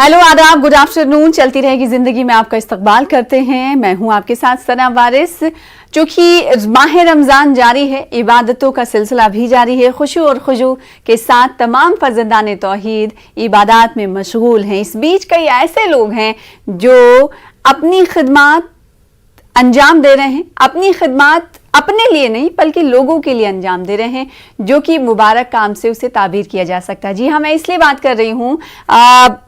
Hello, आदाब, good afternoon. चलती रहेगी जिंदगी में आपका इस्तकबाल करते हैं। मैं हूं आपके साथ सना वारिस। चूंकि माह रमजान जारी है, इबादतों का सिलसिला भी जारी है। खुशू और खुशू के साथ तमाम फर्जंदान तौहीद इबादत में मशगूल हैं। इस बीच कई ऐसे लोग हैं जो अपनी खिदमत अंजाम दे रहे हैं। अपनी खिदमत अपने लिए नहीं बल्कि लोगों के लिए अंजाम दे रहे हैं, जो कि मुबारक काम से उसे ताबीर किया जा सकता है। जी हाँ, मैं इसलिए बात कर रही हूँ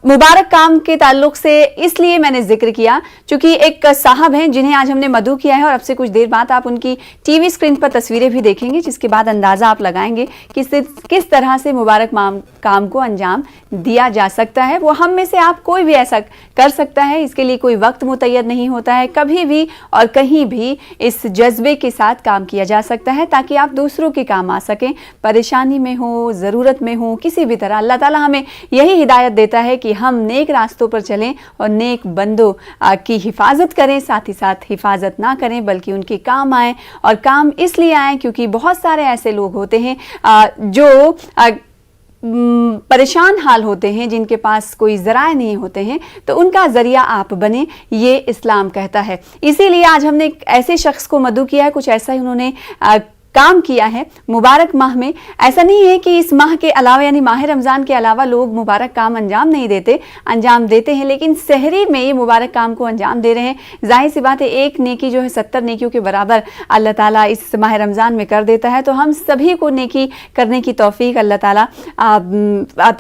मुबारक काम के ताल्लुक से, इसलिए मैंने जिक्र किया क्योंकि एक साहब हैं जिन्हें आज हमने मदऊ किया है और अब से कुछ देर बाद आप उनकी टीवी स्क्रीन पर तस्वीरें भी देखेंगे, जिसके बाद अंदाजा आप लगाएंगे कि किस तरह से मुबारक काम को अंजाम दिया जा सकता है। वो हम में से आप कोई भी ऐसा कर सकता है। इसके लिए कोई वक्त मुतय्यद नहीं होता है। कभी भी और कहीं भी इस जज्बे के साथ काम किया जा सकता है ताकि आप दूसरों के काम आ सकें। परेशानी में हो, ज़रूरत में हो, किसी भी तरह अल्लाह ताला हमें यही हिदायत देता है कि हम नेक रास्तों पर चलें और नेक बंदों की हिफाजत करें, साथ ही साथ हिफाजत ना करें बल्कि उनके काम आएँ। और काम इसलिए आएँ क्योंकि बहुत सारे ऐसे लोग होते हैं जो परेशान हाल होते हैं, जिनके पास कोई ज़राए नहीं होते हैं, तो उनका ज़रिया आप बने, ये इस्लाम कहता है। इसीलिए आज हमने एक ऐसे शख्स को मदऊ किया है। कुछ ऐसा ही उन्होंने काम किया है मुबारक माह में। ऐसा नहीं है कि इस माह के अलावा, यानी माह रमज़ान के अलावा लोग मुबारक काम अंजाम नहीं देते, अंजाम देते हैं, लेकिन सहरी में ये मुबारक काम को अंजाम दे रहे हैं। जाहिर सी बात है, एक नेकी जो है 70 नेकियों के बराबर अल्लाह ताला इस माह रमज़ान में कर देता है। तो हम सभी को नेकी करने की तौफीक अल्लाह ताला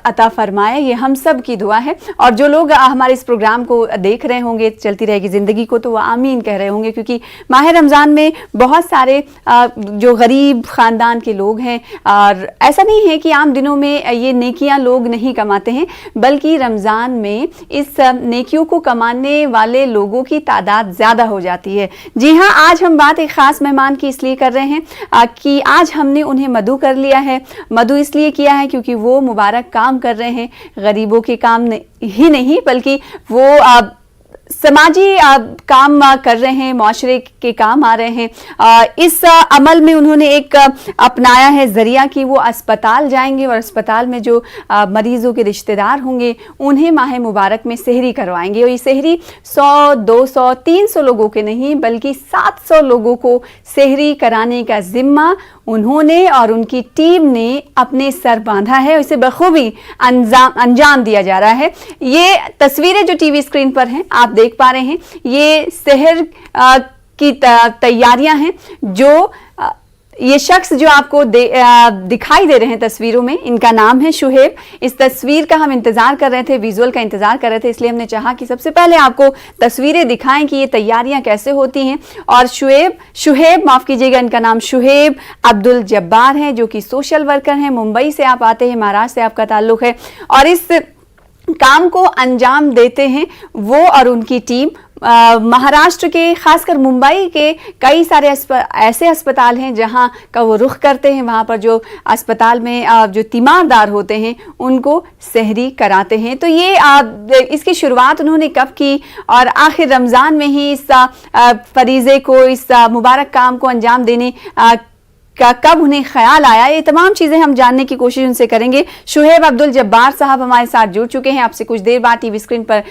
अता फरमाए, ये हम सब की दुआ है। और जो लोग हमारे इस प्रोग्राम को देख रहे होंगे, चलती रहेगी ज़िंदगी को, तो वह आमीन कह रहे होंगे, क्योंकि माह रमज़ान में बहुत सारे जो गरीब ख़ानदान के लोग हैं, और ऐसा नहीं है कि आम दिनों में ये नेकियां लोग नहीं कमाते हैं, बल्कि रमज़ान में इस नेकियों को कमाने वाले लोगों की तादाद ज़्यादा हो जाती है। जी हाँ, आज हम बात एक ख़ास मेहमान की इसलिए कर रहे हैं कि आज हमने उन्हें मदऊ कर लिया है। मदऊ इसलिए किया है क्योंकि वो मुबारक काम कर रहे हैं, गरीबों के काम ही नहीं बल्कि वो समाजी काम कर रहे हैं, माशरे के काम आ रहे हैं। इस अमल में उन्होंने एक अपनाया है ज़रिया कि वो अस्पताल जाएंगे और अस्पताल में जो मरीज़ों के रिश्तेदार होंगे उन्हें माह मुबारक में सहरी करवाएंगे। और ये सहरी 100, 200, 300 लोगों के नहीं बल्कि 700 लोगों को सहरी कराने का जिम्मा उन्होंने और उनकी टीम ने अपने सर बांधा है। इसे बखूबी अंजाम दिया जा रहा है। ये तस्वीरें जो टीवी स्क्रीन पर हैं आप देख पा रहे हैं, ये सहर की तैयारियां हैं। जो ये शख्स जो आपको दिखाई दे रहे हैं तस्वीरों में, इनका नाम है शुहेब। इस तस्वीर का हम इंतज़ार कर रहे थे, विजुअल का इंतज़ार कर रहे थे, इसलिए हमने चाहा कि सबसे पहले आपको तस्वीरें दिखाएं कि ये तैयारियां कैसे होती हैं। और शुहेब माफ़ कीजिएगा, इनका नाम शुहेब अब्दुल जब्बार है, जो कि सोशल वर्कर हैं। मुंबई से आप आते हैं, महाराष्ट्र से आपका ताल्लुक़ है, और इस काम को अंजाम देते हैं वो और उनकी टीम। महाराष्ट्र के, खासकर मुंबई के कई सारे ऐसे अस्पताल हैं जहां का वो रुख करते हैं। वहां पर जो अस्पताल में जो तीमारदार होते हैं उनको सहरी कराते हैं। तो ये इसकी शुरुआत उन्होंने कब की और आखिर रमज़ान में ही इस फरीज़े को, इस मुबारक काम को अंजाम देने का कब उन्हें ख्याल आया, ये तमाम चीज़ें हम जानने की कोशिश उनसे करेंगे। शुहेब अब्दुल जब्बार साहब हमारे साथ जुड़ चुके हैं आपसे कुछ देर बाद टीवी स्क्रीन पर।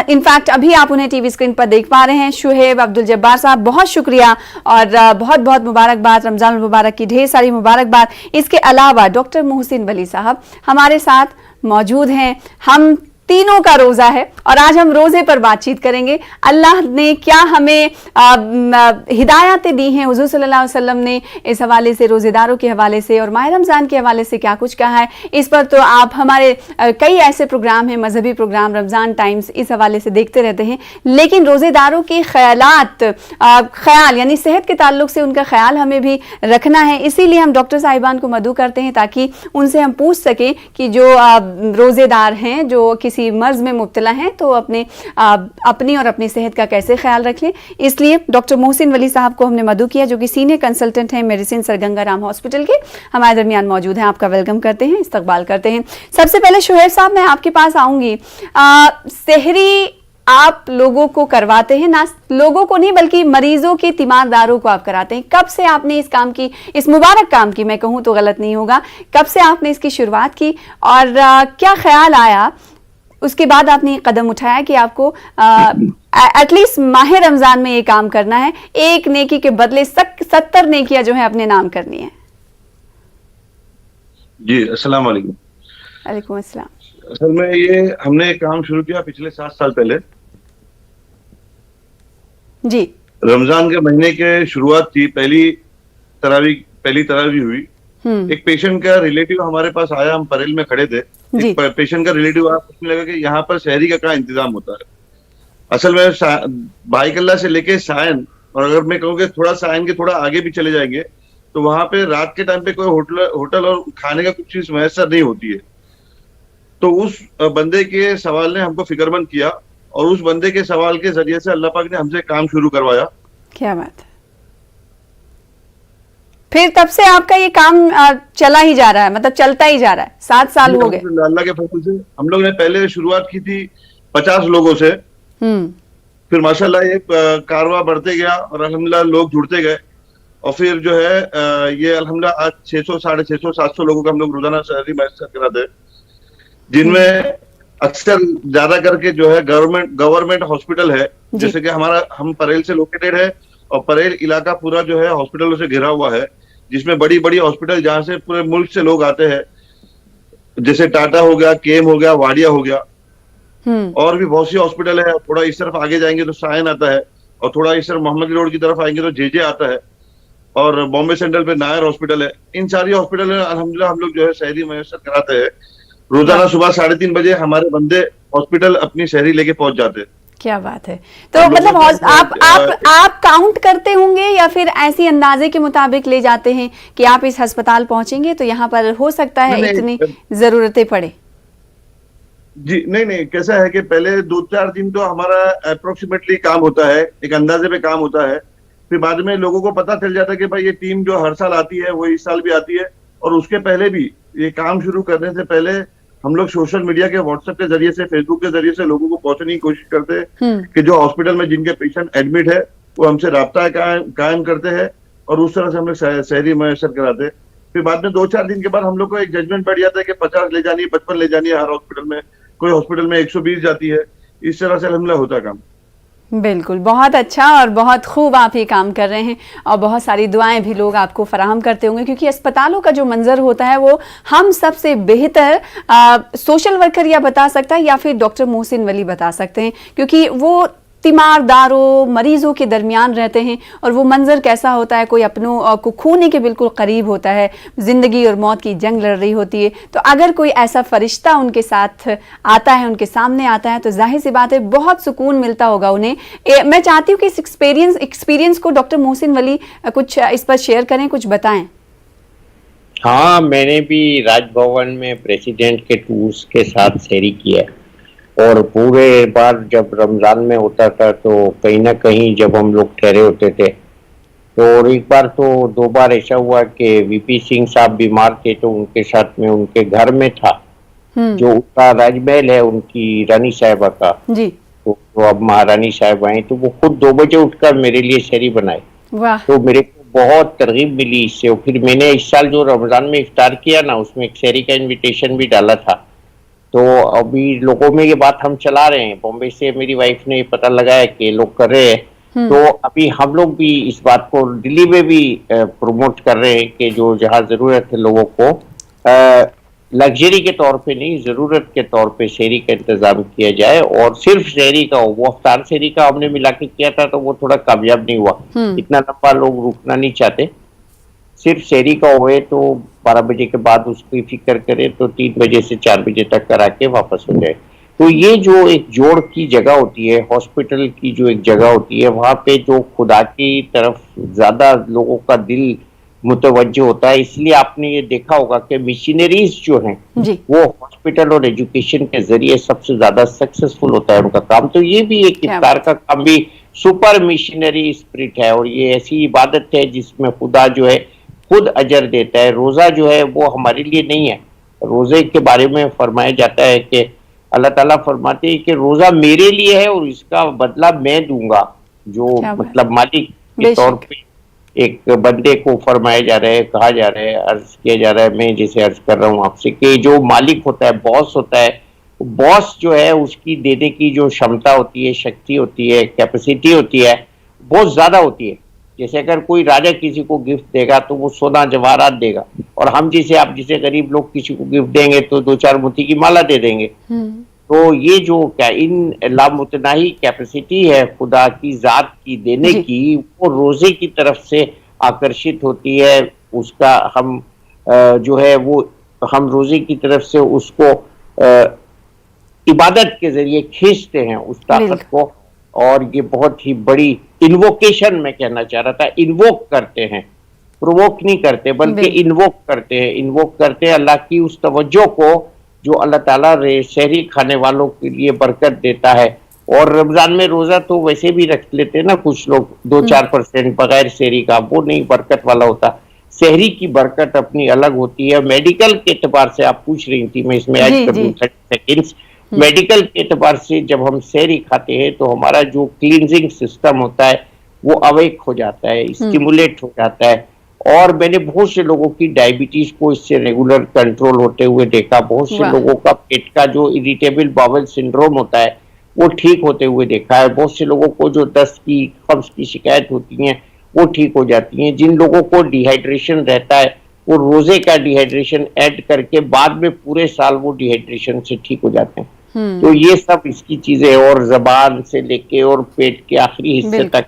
इनफैक्ट अभी आप उन्हें टीवी स्क्रीन पर देख पा रहे हैं। शुहेब अब्दुल जब्बार साहब, बहुत शुक्रिया और बहुत बहुत मुबारकबाद, रमज़ान मुबारक की ढेर सारी मुबारकबाद। इसके अलावा डॉक्टर मोहसिन वली साहब हमारे साथ मौजूद हैं। हम तीनों का रोज़ा है और आज हम रोज़े पर बातचीत करेंगे। अल्लाह ने क्या हमें हिदायतें दी हैं, हुज़ूर सल्लल्लाहु अलैहि वसल्लम ने इस हवाले से, रोज़ेदारों के हवाले से और माह रमज़ान के हवाले से क्या कुछ कहा है, इस पर तो आप हमारे कई ऐसे प्रोग्राम हैं, मजहबी प्रोग्राम, रमज़ान टाइम्स, इस हवाले से देखते रहते हैं। लेकिन रोज़ेदारों के ख्याल यानी सेहत के ताल्लुक से उनका ख्याल हमें भी रखना है। इसीलिए हम डॉक्टर साहिबान को मदऊ करते हैं ताकि उनसे हम पूछ सकें कि जो रोज़ेदार हैं, जो किसी मर्ज में मुब्तला हैं, तो अपनी और अपनी सेहत का कैसे ख्याल रख लें। इसलिए डॉक्टर मोहसिन वली साहब को हमने मदऊ किया, जो कि सीनियर कंसल्टेंट हैं मेडिसिन सर गंगाराम हॉस्पिटल के, हमारे दरमियान मौजूद हैं। आपका वेलकम करते हैं, इस्तकबाल करते हैं। सबसे पहले शुहेब साहब, मैं आपके पास आऊंगी। सहरी आप लोगों को करवाते हैं, ना लोगों को नहीं बल्कि मरीजों के तीमारदारों को आप कराते हैं। कब से आपने इस काम की, इस मुबारक काम की, मैं कहूँ तो गलत नहीं होगा, कब से आपने इसकी शुरुआत की और क्या ख्याल आया उसके बाद आपने ये कदम उठाया कि आपको एटलीस्ट माह रमजान में ये काम करना है, एक नेकी के बदले 70 नेकियां जो है अपने नाम करनी है। जी, अस्सलाम वालेकुम। वालेकुम अस्सलाम। असल में ये हमने एक काम शुरू किया पिछले 7 साल पहले। जी। रमजान के महीने के शुरुआत थी, पहली तरावी हुई। एक पेशेंट का रिलेटिव हमारे पास आया, हम परेल में खड़े थे। एक पेशेंट का रिलेटिव आया, पूछने लगा कि यहाँ पर शहरी का क्या इंतजाम होता है। असल में भाईकल्ला से लेके सायन, और अगर मैं कहूँ कि थोड़ा सायन के थोड़ा आगे भी चले जाएंगे तो वहां पे रात के टाइम पे कोई होटल और खाने का कुछ चीज मैसर नहीं होती है। तो उस बंदे के सवाल ने हमको फिक्रमंद किया, और उस बंदे के सवाल के जरिए से अल्लाह पाक ने हमसे काम शुरू करवाया। क्या बात है। फिर तब से आपका ये काम चला ही जा रहा है, मतलब चलता ही जा रहा है। 7 साल हो गए। अल्लाह के फजल से हम लोग ने पहले शुरुआत की थी 50 लोगों से। फिर माशाल्लाह ये कारवां बढ़ते गया और अल्हम्दुलिल्लाह लोग जुड़ते गए, और फिर जो है ये अल्हम्दुलिल्लाह आज 600, 650, 700 लोगों का हम लोग रोजाना सहरी मैसर कराते हैं, जिनमें अक्सर ज्यादा करके जो है गवर्नमेंट हॉस्पिटल है। जैसे कि हम परेल से लोकेटेड है, और परेल इलाका पूरा जो है हॉस्पिटलों से घिरा हुआ है, जिसमें बड़ी बड़ी हॉस्पिटल जहां से पूरे मुल्क से लोग आते हैं, जैसे टाटा हो गया, केम हो गया, वाडिया हो गया, और भी बहुत सी हॉस्पिटल है। थोड़ा इस तरफ आगे जाएंगे तो सायन आता है, और थोड़ा इस तरफ मोहम्मद रोड की तरफ आएंगे तो जेजे आता है, और बॉम्बे सेंट्रल पे नायर हॉस्पिटल है। इन सारी हॉस्पिटल में अल्हम्दुलिल्लाह हम लोग जो है शहरी मैसर कराते हैं। रोजाना सुबह 3:30 बजे हमारे बंदे हॉस्पिटल अपनी शहरी लेके पहुंच जाते हैं। क्या बात है। तो मतलब आप काउंट करते होंगे या फिर ऐसी अंदाजे के मुताबिक ले जाते हैं कि आप इस अस्पताल पहुंचेंगे तो यहाँ पर हो सकता है इतनी जरूरतें पड़े? जी नहीं, कैसा है कि पहले 2-4 दिन तो हमारा अप्रोक्सीमेटली काम होता है, एक अंदाजे पे काम होता है। फिर बाद में लोगों को पता चल जाता है कि भाई ये टीम जो हर साल आती है वो इस साल भी आती है। और उसके पहले भी, ये काम शुरू करने से पहले हम लोग सोशल मीडिया के व्हाट्सएप के जरिए से, फेसबुक के जरिए से लोगों को पहुंचने की कोशिश करते हैं कि जो हॉस्पिटल में जिनके पेशेंट एडमिट है वो हमसे राब्ता कायम करते हैं, और उस तरह से हम लोग शहरी मैसर कराते हैं। फिर बाद में 2-4 दिन के बाद हम लोग को एक जजमेंट बैठ जाता है कि 50 ले जानी है, 55 ले जानी है हर हॉस्पिटल में, कोई हॉस्पिटल में 120 जाती है। इस तरह से अल्हम्दुलिल्लाह होता काम। बिल्कुल, बहुत अच्छा और बहुत खूब आप ये काम कर रहे हैं, और बहुत सारी दुआएं भी लोग आपको फराहम करते होंगे, क्योंकि अस्पतालों का जो मंजर होता है वो हम सबसे बेहतर सोशल वर्कर या बता सकता है, या फिर डॉक्टर मोहसिन वली बता सकते हैं, क्योंकि वो तीमारदारों मरीजों के दरमियान रहते हैं, और वो मंजर कैसा होता है, कोई अपनों को खोने के बिल्कुल करीब होता है, जिंदगी और मौत की जंग लड़ रही होती है। तो अगर कोई ऐसा फरिश्ता उनके साथ आता है, उनके सामने आता है, तो जाहिर सी बात है बहुत सुकून मिलता होगा उन्हें। मैं चाहती हूँ कि इस एक्सपीरियंस को डॉक्टर मोहसिन वली कुछ इस पर शेयर करें, कुछ बताएं। हाँ, मैंने भी राजभवन में प्रेसिडेंट के टूर्स के साथ सहरी किया, और पूरे बार जब रमज़ान में होता था तो कहीं ना कहीं जब हम लोग ठहरे होते थे, तो और एक बार तो 2 बार ऐसा हुआ कि वीपी सिंह साहब बीमार थे, तो उनके साथ में उनके घर में था, जो उनका राजमहल है उनकी रानी साहिबा का जी, तो अब महारानी साहिब आई तो वो खुद 2 बजे उठकर मेरे लिए शहरी बनाए। तो मेरे को बहुत तरगीब मिली इससे। और फिर मैंने इस साल जो रमज़ान में इफ्तार किया ना, उसमें एक शहरी का इन्विटेशन भी डाला था। तो अभी लोगों में ये बात हम चला रहे हैं, बॉम्बे से मेरी वाइफ ने पता लगाया कि लोग कर रहे हैं, तो अभी हम लोग भी इस बात को दिल्ली में भी प्रमोट कर रहे हैं कि जो जहाँ जरूरत है लोगों को लग्जरी के तौर पे नहीं, जरूरत के तौर पे शहरी का इंतजाम किया जाए। और सिर्फ शहरी का हो, वो अफ्तार शहरी का हमने मिला के किया था तो वो थोड़ा कामयाब नहीं हुआ, इतना लंबा लोग रुकना नहीं चाहते। सिर्फ शहरी का हुए तो 12 बजे के बाद उसकी फिक्र करें तो 3 बजे से 4 बजे तक करा के वापस हो जाए। तो ये जो एक जोड़ की जगह होती है, हॉस्पिटल की जो एक जगह होती है, वहाँ पे जो खुदा की तरफ ज्यादा लोगों का दिल मुतवज्जो होता है। इसलिए आपने ये देखा होगा कि मिशनरीज जो हैं वो हॉस्पिटल और एजुकेशन के जरिए सबसे ज्यादा सक्सेसफुल होता है उनका काम। तो ये भी एक इफ्तार का काम भी सुपर मिशनरी स्पिरिट है, और ये ऐसी इबादत है जिसमें खुदा जो है खुद अजर देता है। रोजा जो है वो हमारे लिए नहीं है। रोजे के बारे में फरमाया जाता है कि अल्लाह ताला फरमाते हैं कि रोजा मेरे लिए है और इसका बदला मैं दूंगा। जो मतलब मालिक के तौर पे एक बंदे को फरमाया जा रहा है, कहा जा रहा है, अर्ज किया जा रहा है, मैं जैसे अर्ज कर रहा हूँ आपसे कि जो मालिक होता है, बॉस होता है, बॉस जो है उसकी देने की जो क्षमता होती है, शक्ति होती है, कैपेसिटी होती है, बहुत ज्यादा होती है। जैसे अगर कोई राजा किसी को गिफ्ट देगा तो वो सोना जवाहरात देगा, और हम जैसे आप जैसे गरीब लोग किसी को गिफ्ट देंगे तो 2-4 मोती की माला दे देंगे। तो ये जो क्या इन लामुतनाही कैपेसिटी है खुदा की जात की देने की, वो रोजे की तरफ से आकर्षित होती है। उसका हम जो है वो हम रोजे की तरफ से उसको इबादत के जरिए खींचते हैं उस ताकत को, और ये बहुत ही बड़ी इन्वोकेशन मैं कहना चाह रहा था, इन्वोक करते हैं, प्रोवोक नहीं करते बल्कि इन्वोक करते हैं। इन्वोक करते हैं अल्लाह की उस तवज्जो को जो अल्लाह ताला शहरी खाने वालों के लिए बरकत देता है। और रमजान में रोजा तो वैसे भी रख लेते हैं ना कुछ लोग 2-4% बगैर शहरी का, वो नहीं बरकत वाला होता। शहरी की बरकत अपनी अलग होती है। मेडिकल के एतबार से आप पूछ रही थी, मैं इसमें ऐड कर दूं 30 सेकेंड्स। मेडिकल के एतबार से जब हम शहरी खाते हैं तो हमारा जो क्लींजिंग सिस्टम होता है वो अवेक हो जाता है, स्टिमुलेट हो जाता है। और मैंने बहुत से लोगों की डायबिटीज को इससे रेगुलर कंट्रोल होते हुए देखा। बहुत से लोगों का पेट का जो इरिटेबल बाउल सिंड्रोम होता है वो ठीक होते हुए देखा है। बहुत से लोगों को जो दस्त की, कब्ज की शिकायत होती है वो ठीक हो जाती हैं। जिन लोगों को डिहाइड्रेशन रहता है वो रोजे का डिहाइड्रेशन ऐड करके बाद में पूरे साल वो डिहाइड्रेशन से ठीक हो जाते हैं। तो ये सब इसकी चीजें, और जबान से लेके और पेट के आखिरी हिस्से तक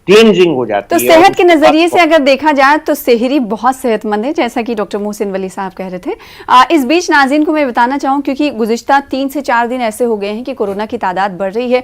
क्लींजिंग हो जाती है। तो सेहत के नजरिए से अगर देखा जाए तो सेहरी बहुत सेहतमंद है, जैसा कि डॉक्टर मोहसिन वली साहब कह रहे थे। इस बीच नाज़रीन को मैं बताना चाहूँ, क्योंकि गुज़िश्ता 3 से 4 दिन ऐसे हो गए हैं कि कोरोना की तादाद बढ़ रही है।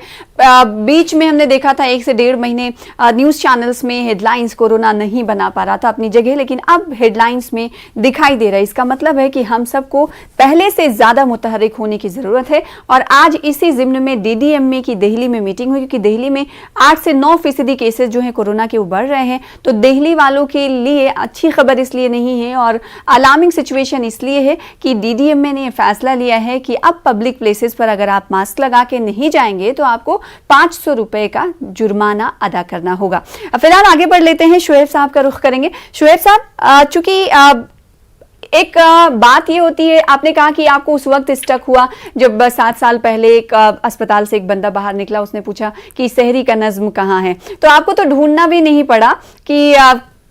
बीच में हमने देखा था 1 से 1.5 महीने न्यूज़ चैनल्स में हेडलाइंस कोरोना नहीं बना पा रहा था अपनी जगह, लेकिन अब हेडलाइंस में दिखाई दे रहा है। इसका मतलब है कि हम सबको पहले से ज़्यादा मुतहरिक होने की ज़रूरत है। और आज इसी ज़िम्न में DDMA की दिल्ली में मीटिंग हुई, क्योंकि दिल्ली में 8 से 9% केसेस जो है कोरोना के बढ़ रहे हैं। तो दिल्ली वालों के लिए अच्छी खबर इसलिए नहीं है और अलार्मिंग सिचुएशन इसलिए है कि DDMA ने फैसला लिया है कि अब पब्लिक प्लेसेस पर अगर आप मास्क लगा के नहीं जाएंगे तो आपको 500 रुपए का जुर्माना अदा करना होगा। फिलहाल आगे बढ़ लेते हैं, शुएब साहब का रुख करेंगे। शुएब साहब, चूंकि एक बात ये होती है, आपने कहा कि आपको उस वक्त स्टक हुआ जब 7 साल पहले एक अस्पताल से एक बंदा बाहर निकला, उसने पूछा कि सहरी का नज्म कहाँ है। तो आपको तो ढूंढना भी नहीं पड़ा कि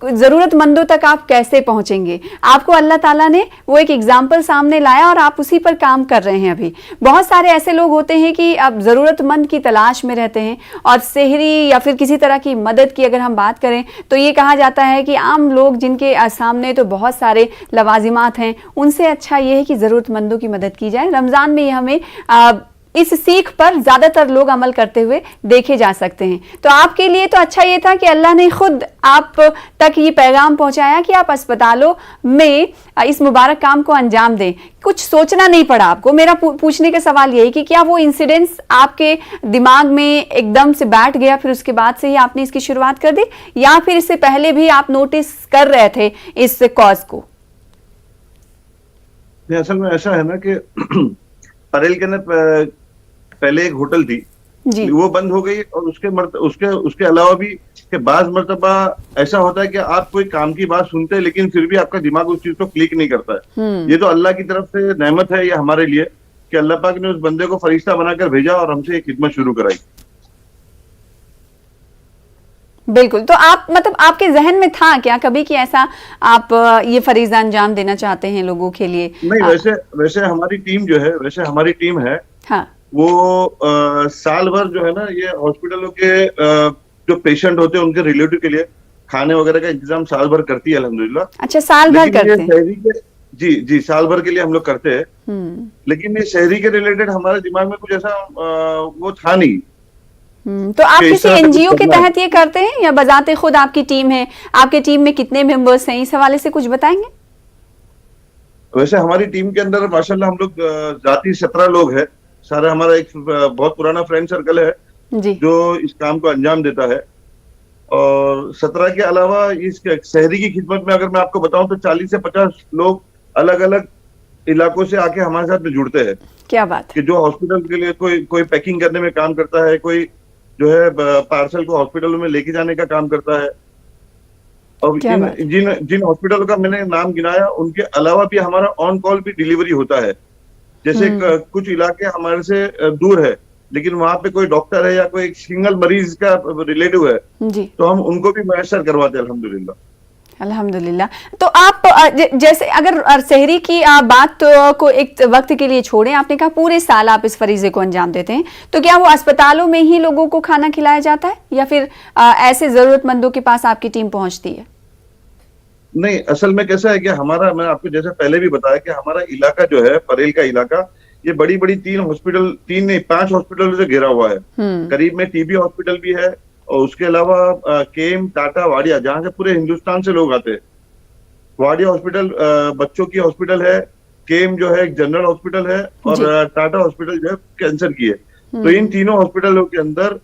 जरूरतमंदों तक आप कैसे पहुंचेंगे। आपको अल्लाह ताला ने वो एक एग्जाम्पल सामने लाया और आप उसी पर काम कर रहे हैं। अभी बहुत सारे ऐसे लोग होते हैं कि अब जरूरतमंद की तलाश में रहते हैं, और सेहरी या फिर किसी तरह की मदद की अगर हम बात करें तो ये कहा जाता है कि आम लोग जिनके सामने तो बहुत सारे लवाजिमात हैं, उनसे अच्छा ये है कि जरूरतमंदों की मदद की जाए। रमजान में हमें इस सीख पर ज्यादातर लोग अमल करते हुए देखे जा सकते हैं। तो आपके लिए तो अच्छा ये था कि अल्लाह ने खुद आप तक ये पैगाम पहुंचाया कि आप अस्पतालों में इस मुबारक काम को अंजाम दें। कुछ सोचना नहीं पड़ा आपको। मेरा पूछने का सवाल यही कि क्या वो इंसिडेंट्स आपके दिमाग में एकदम से बैठ गया, फिर उसके बाद से ही आपने इसकी शुरुआत कर दी, या फिर इससे पहले भी आप नोटिस कर रहे थे इस कॉज को? असल में ऐसा है ना कि परेल के अंदर पहले एक होटल थी जी, वो बंद हो गई, और उसके अलावा भी कि बाज मर्तबा ऐसा होता है कि आप कोई काम की बात सुनते हैं लेकिन फिर भी आपका दिमाग उस चीज को क्लिक नहीं करता है। ये तो अल्लाह की तरफ से नेमत है ये हमारे लिए कि अल्लाह पाक ने उस बंदे को फरिश्ता बनाकर भेजा और हमसे एक खिदमत शुरू कराई। बिल्कुल। तो आप मतलब आपके जहन में था क्या कभी कि ऐसा आप ये फरीजा अंजाम देना चाहते हैं लोगों के लिए? नहीं, वैसे हमारी टीम है हाँ। वो साल भर जो है ना ये हॉस्पिटलों के जो पेशेंट होते हैं उनके रिलेटिव के लिए खाने वगैरह का इंतजाम साल भर करती है अल्हम्दुलिल्लाह। अच्छा, साल भर करते हैं? जी, साल भर के लिए हम लोग करते हैं। लेकिन ये शहरी के रिलेटेड हमारे दिमाग में कुछ ऐसा वो था नहीं। तो आप किसी NGO के तहत ये करते हैं या बजाते खुद आपकी टीम है? आपके टीम में कितने मेंबर्स हैं, इस हवाले से कुछ बताएंगे? वैसे हमारी टीम के अंदर माशाल्लाह हम लोग जाती 17 लोग हैं। सारा हमारा एक बहुत पुराना फ्रेंड सर्कल है जी, जो इस काम को अंजाम देता है। और 17 के अलावा इस शहरी की खिदमत में अगर मैं आपको बताऊं तो 40 से 50 लोग अलग अलग इलाकों से आके हमारे साथ में जुड़ते हैं। क्या बात कि जो हॉस्पिटल के लिए कोई पैकिंग करने में काम करता है, कोई जो है पार्सल को हॉस्पिटलों में लेके जाने का काम करता है। और जिन हॉस्पिटलों का मैंने नाम गिनाया उनके अलावा भी हमारा ऑन कॉल भी डिलीवरी होता है। जैसे कुछ इलाके हमारे से दूर है, लेकिन वहां पे कोई डॉक्टर है या कोई एक सिंगल मरीज का रिलेटिव है, जी, तो हम उनको भी मैसर करवाते हैं अल्हम्दुलिल्लाह। अल्हम्दुलिल्लाह। तो आप जैसे अगर सहरी की बात को एक वक्त के लिए छोड़ें, आपने कहा पूरे साल आप इस फरीजे को अंजाम देते हैं, तो क्या वो अस्पतालों में ही लोगों को खाना खिलाया जाता है या फिर ऐसे जरूरतमंदों के पास आपकी टीम पहुंचती है? नहीं, असल में कैसा है कि हमारा, मैं आपको जैसे पहले भी बताया कि हमारा इलाका जो है, परेल का इलाका, ये बड़ी बड़ी 5 हॉस्पिटल से घिरा हुआ है। करीब में टीबी हॉस्पिटल भी है और उसके अलावा केम, टाटा, वाडिया, जहाँ से पूरे हिंदुस्तान से लोग आते हैं। वाडिया हॉस्पिटल बच्चों की हॉस्पिटल है, केम जो है एक जनरल हॉस्पिटल है, और टाटा हॉस्पिटल जो है कैंसर की है। तो इन तीनों हॉस्पिटलों के अंदर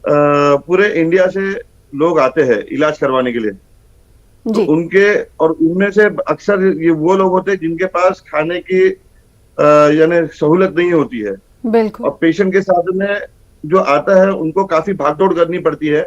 पूरे इंडिया से लोग आते हैं इलाज करवाने के लिए। तो उनके और उनमें से अक्सर ये वो लोग होते हैं जिनके पास खाने की यानी सहूलत नहीं होती है, बिल्कुल, और पेशेंट के साथ में जो आता है उनको काफी भागदौड़ करनी पड़ती है।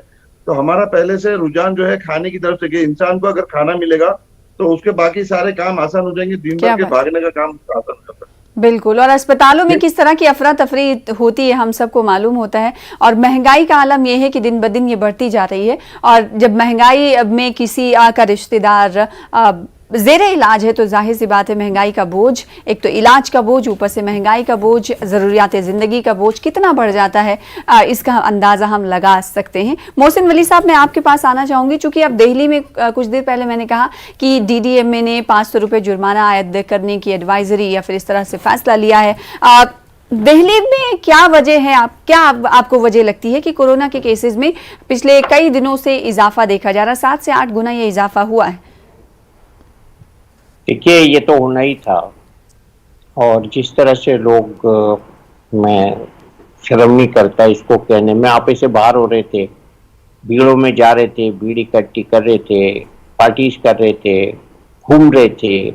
तो हमारा पहले से रुझान जो है खाने की तरफ से, कि इंसान को अगर खाना मिलेगा तो उसके बाकी सारे काम आसान हो जाएंगे, दिन भर के भागने का काम आसान हो जाता है। बिल्कुल। और अस्पतालों में किस तरह की अफरा तफरी होती है हम सबको मालूम होता है, और महंगाई का आलम यह है कि दिन ब दिन ये बढ़ती जा रही है। और जब महंगाई में किसी का रिश्तेदार ज़ेरे इलाज है तो जाहिर सी बात है महंगाई का बोझ, एक तो इलाज का बोझ, ऊपर से महंगाई का बोझ, ज़रूरियात ज़िंदगी का बोझ कितना बढ़ जाता है, इसका अंदाज़ा हम लगा सकते हैं। मोहसिन वली साहब, मैं आपके पास आना चाहूँगी, चूँकि अब दिल्ली में कुछ देर पहले मैंने कहा कि DDMA ने 500 रुपये जुर्माना आयद करने की एडवाइजरी या फिर इस तरह से फैसला लिया है। दिल्ली में क्या वजह है, आपको वजह लगती है कि कोरोना के केसेस में पिछले कई दिनों से इजाफा देखा जा रहा है, 7 से 8 गुना ये इजाफा हुआ है? देखिए, ये तो होना ही था, और जिस तरह से लोग, मैं शर्म नहीं करता इसको कहने में, आप ऐसे बाहर हो रहे थे, भीड़ों में जा रहे थे, भीड़ इकट्ठी कर रहे थे, पार्टीज कर रहे थे, घूम रहे थे,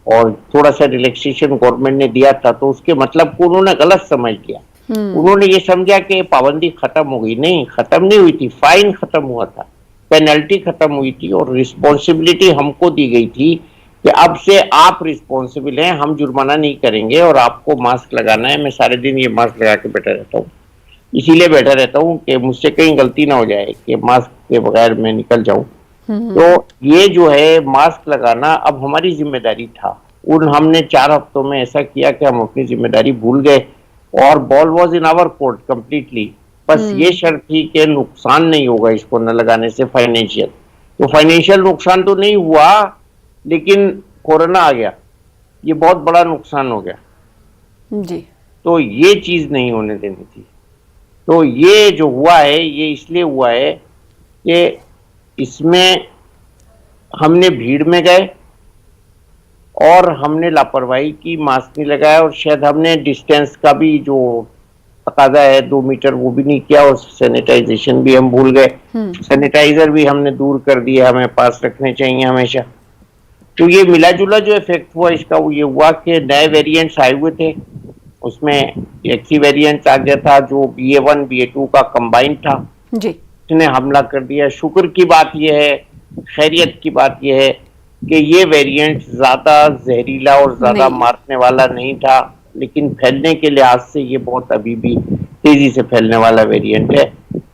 और थोड़ा सा रिलैक्सेशन गवर्नमेंट ने दिया था, तो उसके मतलब को उन्होंने गलत समझ लिया। उन्होंने ये समझा कि पाबंदी खत्म हो गई। नहीं, खत्म नहीं हुई थी, फाइन खत्म हुआ था, पेनल्टी खत्म हुई थी, और रिस्पॉन्सिबिलिटी हमको दी गई थी कि अब से आप रिस्पॉन्सिबल हैं, हम जुर्माना नहीं करेंगे और आपको मास्क लगाना है। मैं सारे दिन ये मास्क लगा के बैठा रहता हूँ, इसीलिए बैठा रहता हूँ कि मुझसे कहीं गलती ना हो जाए कि मास्क के बगैर मैं निकल जाऊं। तो ये जो है मास्क लगाना अब हमारी जिम्मेदारी था। हमने 4 हफ्तों में ऐसा किया कि हम अपनी जिम्मेदारी भूल गए, और ball was in our court completely. बस ये शर्त थी कि नुकसान नहीं होगा इसको न लगाने से, फाइनेंशियल। तो फाइनेंशियल नुकसान तो नहीं हुआ, लेकिन कोरोना आ गया, ये बहुत बड़ा नुकसान हो गया जी। तो ये चीज नहीं होने देनी थी। तो ये जो हुआ है ये इसलिए हुआ है कि इसमें हमने भीड़ में गए और हमने लापरवाही की, मास्क नहीं लगाया, और शायद हमने डिस्टेंस का भी जो तकाजा है 2 मीटर वो भी नहीं किया, और सैनिटाइजेशन भी हम भूल गए। सैनिटाइजर भी हमने दूर कर दिया, हमें पास रखने चाहिए हमेशा। तो ये मिला जुला जो इफेक्ट हुआ इसका वो ये हुआ कि नए वेरिएंट्स आए हुए थे, उसमें एक ही वेरिएंट आ गया था जो BA1 BA2 का कंबाइन था जी, इसने हमला कर दिया। शुक्र की बात यह है, खैरियत की बात यह है कि ये वेरिएंट ज्यादा जहरीला और ज्यादा मारने वाला नहीं था, लेकिन फैलने के लिहाज से ये बहुत अभी भी तेजी से फैलने वाला वेरिएंट है।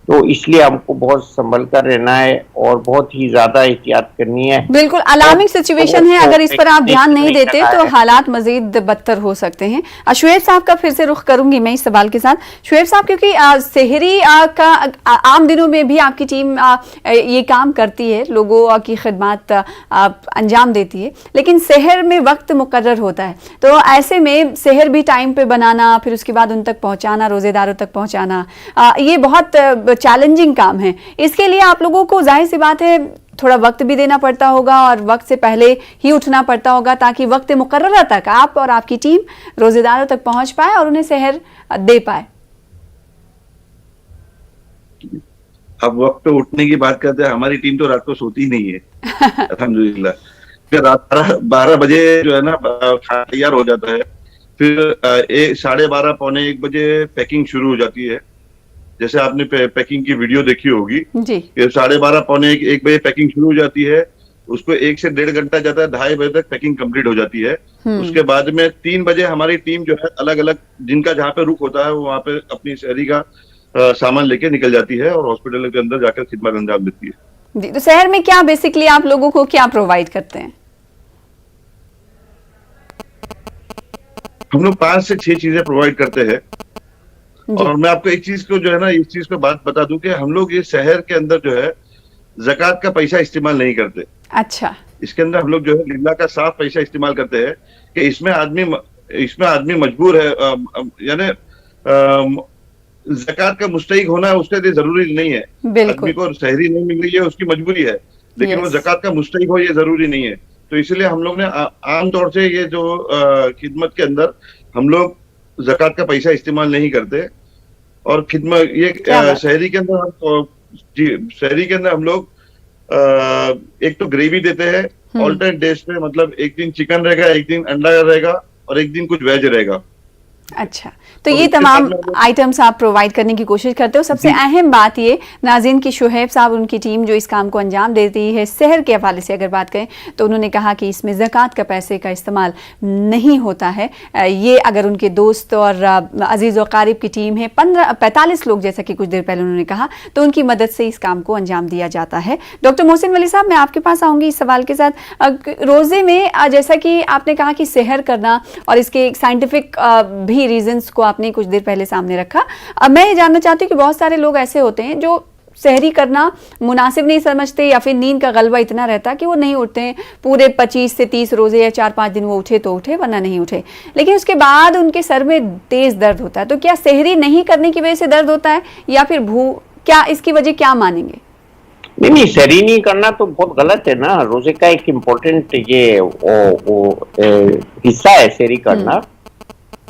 तो इसलिए हमको बहुत संभल कर रहना है और बहुत ही ज्यादा एहतियात करनी है। बिल्कुल अलार्मिंग सिचुएशन है, अगर इस पर आप ध्यान नहीं देते तो हालात मजीद बदतर हो सकते हैं। शुएब साहब का फिर से रुख करूंगी मैं इस सवाल के साथ। शुएब साहब, क्योंकि शहरी का आम दिनों में भी आपकी टीम ये काम करती है, लोगों की खिदमत अंजाम देती है, लेकिन शहर में वक्त मुकर्रर होता है, तो ऐसे में शहर भी टाइम पे बनाना, फिर उसके बाद उन तक पहुंचाना, रोजेदारों तक पहुंचाना, ये बहुत चैलेंजिंग काम है। इसके लिए आप लोगों को जाहिर सी बात है थोड़ा वक्त भी देना पड़ता होगा और वक्त से पहले ही उठना पड़ता होगा ताकि वक्त मुकर्रर तक आप और आपकी टीम रोजेदारों तक पहुंच पाए और उन्हें सेहर दे पाए। अब वक्त पे उठने की बात करते हैं, हमारी टीम तो रात को सोती ही नहीं है अल्हम्दुलिल्लाह। फिर रात 12 बजे जो है ना खाना तैयार हो जाता है, फिर 12:30 पौने 1 बजे पैकिंग शुरू हो जाती है। जैसे आपने पैकिंग की वीडियो देखी होगी जी, 12:30 पौने 1 बजे पैकिंग शुरू हो जाती है। उसको 1 से 1.5 घंटा जाता है, 2:30 बजे तक पैकिंग कंप्लीट हो जाती है। उसके बाद में 3 बजे हमारी टीम जो है अलग अलग जिनका जहाँ पे रुक होता है वो वहाँ पे अपनी शहरी का सामान लेके निकल जाती है और हॉस्पिटल के अंदर जाकर खिदमत अंजाम देती है। जी, तो शहर में क्या बेसिकली आप लोगों को क्या प्रोवाइड करते हैं? हम लोग 5 से 6 चीजें प्रोवाइड करते हैं। और मैं आपको एक चीज को जो है ना, इस चीज को बात बता दूं कि हम लोग ये शहर के अंदर जो है ज़कात का पैसा इस्तेमाल नहीं करते। अच्छा। इसके अंदर हम लोग जो है लिल्लाह का साफ पैसा इस्तेमाल करते हैं कि इसमें आदमी मजबूर है, यानी ज़कात का मुस्तहिक होना उसके लिए जरूरी नहीं है। आदमी को शहरी नहीं मिल रही है उसकी मजबूरी है, लेकिन वो ज़कात का मुस्तहिक हो ये जरूरी नहीं है। तो इसलिए हम लोग ने आमतौर से ये जो खिदमत के अंदर हम लोग ज़कात का पैसा इस्तेमाल नहीं करते। और खिदमत ये शहरी के अंदर हम लोग एक तो ग्रेवी देते हैं ऑल्टरनेट डेज पे, मतलब एक दिन चिकन रहेगा, एक दिन अंडा रहेगा और एक दिन कुछ वेज रहेगा। अच्छा, तो ये तमाम आइटम्स आप प्रोवाइड करने की कोशिश करते हो। सबसे अहम बात ये नाज़रीन की शुहैब साहब उनकी टीम जो इस काम को अंजाम देती है शहर के हवाले से अगर बात करें तो उन्होंने कहा कि इसमें ज़कात का पैसे का इस्तेमाल नहीं होता है। ये अगर उनके दोस्त और अजीज़ और क़ारिब की टीम है 45 लोग जैसा कि कुछ देर पहले उन्होंने कहा, तो उनकी मदद से इस काम को अंजाम दिया जाता है। डॉक्टर मोहसिन वली साहब, मैं आपके पास आऊँगी इस सवाल के साथ। रोज़े में जैसा कि आपने कहा कि सहर करना और इसके साइंटिफिक भी रीजंस को आपने कुछ देर पहले सामने रखा। अब मैं ये जानना चाहती हूँ कि बहुत सारे लोग ऐसे होते हैं जो सहरी करना मुनासिब नहीं समझते या फिर नींद का गलबा इतना रहता कि वो नहीं उठते हैं। पूरे 25 से 30 रोजे या 4-5 दिन वो उठे तो उठे वरना नहीं उठे, लेकिन उसके बाद उनके सर में तेज दर्द होता है। तो क्या सहरी नहीं करने की वजह से दर्द होता है या फिर क्या इसकी वजह क्या मानेंगे? नहीं, सहरी नहीं करना तो बहुत गलत है ना। रोजे का एक इम्पोर्टेंट ये हिस्सा है सहरी करना,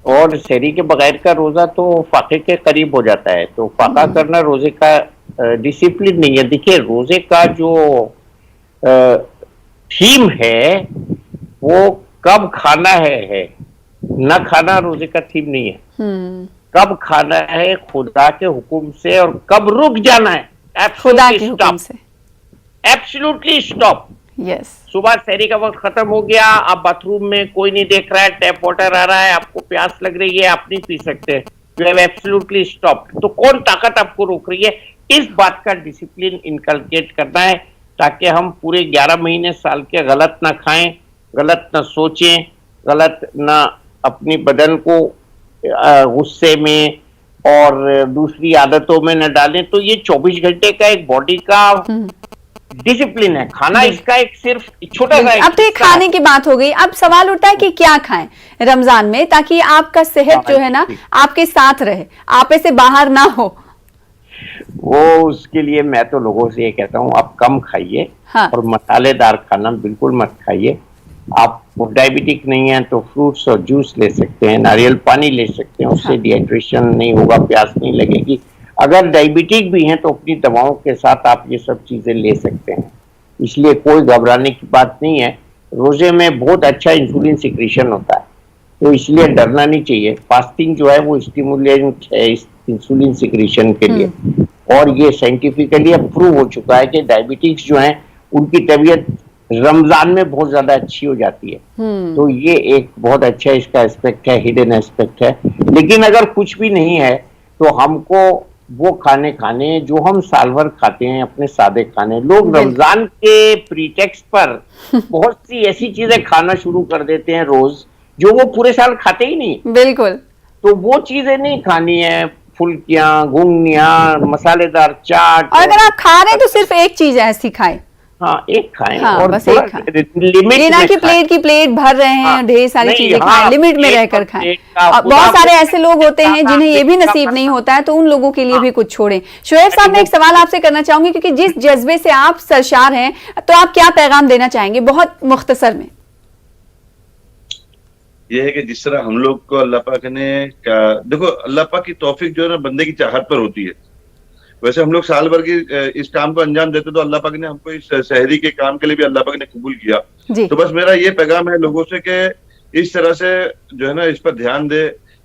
और सहरी के बगैर का रोजा तो फाके के करीब हो जाता है। तो फाका करना रोजे का डिसिप्लिन नहीं है। देखिए, रोजे का जो थीम है वो कब खाना है न खाना रोजे का थीम नहीं है। कब खाना है खुदा के हुक्म से और कब रुक जाना है खुदा के हुक्म से। Absolutely stop. यस। सुबह सहरी का वक्त खत्म हो गया, आप बाथरूम में कोई नहीं देख रहा है, टैप वाटर आ रहा है, आपको प्यास लग रही है, आप नहीं पी सकते, यू हैव एब्सोल्युटली स्टॉप। तो कौन ताकत आपको रोक रही है? इस बात का डिसिप्लिन इनकलकेट करना है ताकि हम पूरे 11 महीने साल के गलत ना खाएं, गलत ना सोचें, गलत ना अपनी बदन को गुस्से में और दूसरी आदतों में न डालें। तो ये 24 घंटे का एक बॉडी का डिसिप्लिन है। खाना इसका एक सिर्फ छोटा सा। अब तो ये खाने की बात हो गई, अब सवाल उठता है कि क्या खाएं रमजान में ताकि आपका सेहत जो है ना आपके साथ रहे, आप ऐसे बाहर ना हो। वो उसके लिए मैं तो लोगों से ये कहता हूँ, आप कम खाइए। हाँ। और मसालेदार खाना बिल्कुल मत खाइए। आप डायबिटिक नहीं है तो फ्रूट्स और जूस ले सकते हैं, नारियल पानी ले सकते हैं, उससे डिहाइड्रेशन नहीं होगा, प्यास नहीं लगेगी। अगर डायबिटिक भी हैं तो अपनी दवाओं के साथ आप ये सब चीजें ले सकते हैं, इसलिए कोई घबराने की बात नहीं है। रोजे में बहुत अच्छा इंसुलिन सिक्रीशन होता है, तो इसलिए डरना नहीं चाहिए। फास्टिंग जो है वो स्टिमुलेंट है इंसुलिन सिक्रीशन के लिए, और ये साइंटिफिकली प्रूव हो चुका है कि डायबिटिक्स जो हैं उनकी तबीयत रमजान में बहुत ज्यादा अच्छी हो जाती है। तो ये एक बहुत अच्छा इसका एस्पेक्ट है, हिडन एस्पेक्ट है। लेकिन अगर कुछ भी नहीं है तो हमको वो खाने जो हम साल भर खाते हैं, अपने सादे खाने। लोग रमजान के प्रीटेक्स्ट पर बहुत सी ऐसी चीजें खाना शुरू कर देते हैं रोज जो वो पूरे साल खाते ही नहीं। बिल्कुल। तो वो चीजें नहीं खानी है, फुल्कियां, घुंगनियां, मसालेदार चाट। और अगर आप खा रहे हैं तो सिर्फ एक चीज ऐसी खाएं। हाँ, एक खाएं। हाँ, और बस एक खाएं। लिमिट ये ना कि प्लेट की प्लेट भर रहे हैं, हाँ, ढेर सारी चीजें खाएं, लिमिट में रहकर खाएं। बहुत सारे ऐसे लोग होते हैं जिन्हें ये भी नसीब नहीं होता है, तो उन लोगों के लिए भी कुछ छोड़ें। शुएब साहब, मैं एक सवाल आपसे करना चाहूंगी क्योंकि जिस जज्बे से आप सरशार हैं, तो आप क्या पैगाम देना चाहेंगे बहुत मुख्तसर में? यह है कि जिस तरह हम लोग को अल्लाह पाक ने देखो, अल्लाह पाक की तौफीक जो है ना बंदे की चाहत पर होती है। वैसे हम लोग साल भर की इस काम को अंजाम देते तो अल्लाह पाक ने हमको इस शहरी के काम के लिए भी अल्लाह पाक ने कबूल किया। तो बस मेरा ये पैगाम है लोगों से कि इस तरह से जो है ना इस पर ध्यान दे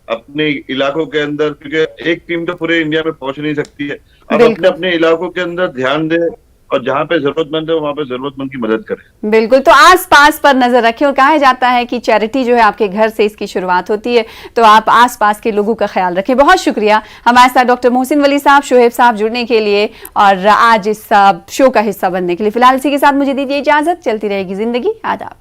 अपने इलाकों के अंदर, क्योंकि एक टीम तो पूरे इंडिया में पहुंच नहीं सकती है। अब अपने अपने इलाकों के अंदर ध्यान दे और जहाँ पे जरूरतमंद है वहाँ पे जरूरतमंद की मदद करें। बिल्कुल, तो आस पास पर नजर रखें। और कहा जाता है कि चैरिटी जो है आपके घर से इसकी शुरुआत होती है, तो आप आस पास के लोगों का ख्याल रखें। बहुत शुक्रिया हमारे साथ डॉक्टर मोहसिन वली साहब, शोहेब साहब जुड़ने के लिए और आज इस शो का हिस्सा बनने के लिए। फिलहाल इसी के साथ मुझे दीजिए इजाजत, चलती रहेगी जिंदगी। आदाब।